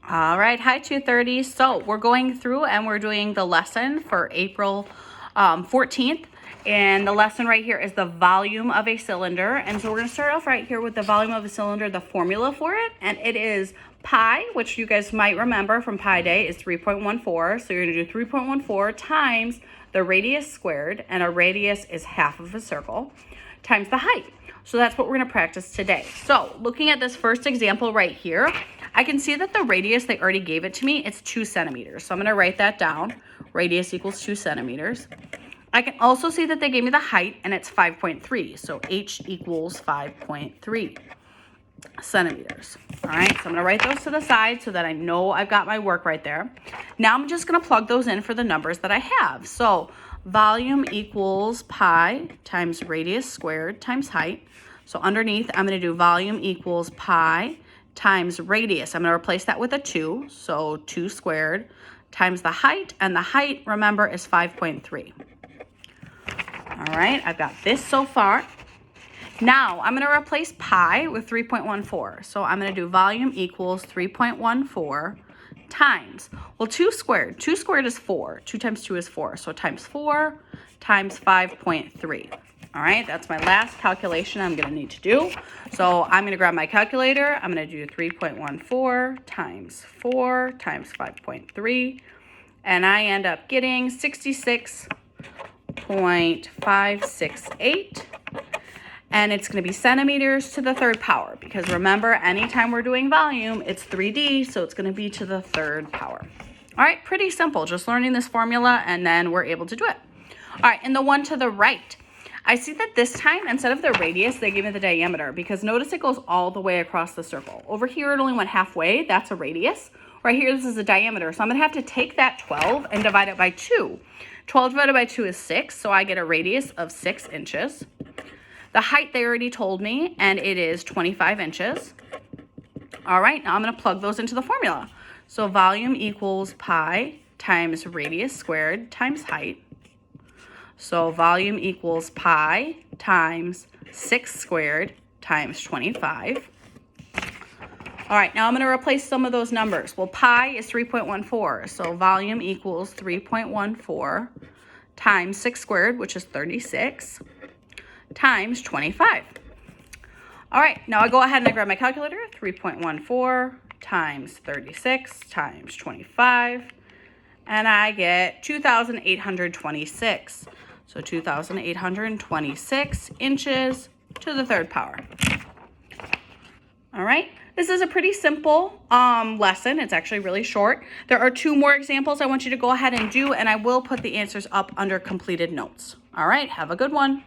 All right, hi 230. So we're going through and we're doing the lesson for April 14th. And the lesson right here is the volume of a cylinder. And so we're going to start off right here with the volume of a cylinder, the formula for it. And it is pi, which you guys might remember from Pi Day, is 3.14. So you're going to do 3.14 times the radius squared, and a radius is half of a circle, times the height. So that's what we're going to practice today. So looking at this first example right here, I can see that the radius, they already gave it to me, it's 2 centimeters. So I'm going to write that down. Radius equals 2 centimeters. I can also see that they gave me the height, and it's 5.3. So h equals 5.3 centimeters. All right, so I'm going to write those to the side so that I know I've got my work right there. Now I'm just going to plug those in for the numbers that I have. So volume equals pi times radius squared times height. So underneath, I'm going to do volume equals pi times radius. I'm going to replace that with a 2, so 2 squared times the height, and the height, remember, is 5.3. All right, I've got this so far. Now, I'm going to replace pi with 3.14. So I'm going to do volume equals 3.14 times, well, 2 squared. 2 squared is 4. 2 times 2 is 4. So times 4 times 5.3. All right, that's my last calculation I'm going to need to do. So I'm going to grab my calculator. I'm going to do 3.14 times 4 times 5.3. And I end up getting 66.568. And it's going to be centimeters to the third power, because remember, anytime we're doing volume, it's 3D, so it's going to be to the third power. All right, pretty simple, just learning this formula, and then we're able to do it. All right, and the one to the right, I see that this time, instead of the radius, they gave me the diameter, because notice it goes all the way across the circle. Over here, it only went halfway. That's a radius. Right here, this is a diameter, so I'm going to have to take that 12 and divide it by 2. 12 divided by 2 is 6, so I get a radius of 6 inches. The height they already told me, and it is 25 inches. All right, now I'm going to plug those into the formula. So volume equals pi times radius squared times height. So volume equals pi times 6 squared times 25. All right, now I'm going to replace some of those numbers. Well, pi is 3.14, so volume equals 3.14 times 6 squared, which is 36. Times 25. All right, now I go ahead and I grab my calculator. 3.14 times 36 times 25, and I get 2,826. So 2,826 inches to the third power. All right, this is a pretty simple lesson. It's actually really short. There are 2 more examples I want you to go ahead and do, and I will put the answers up under completed notes. All right, have a good one.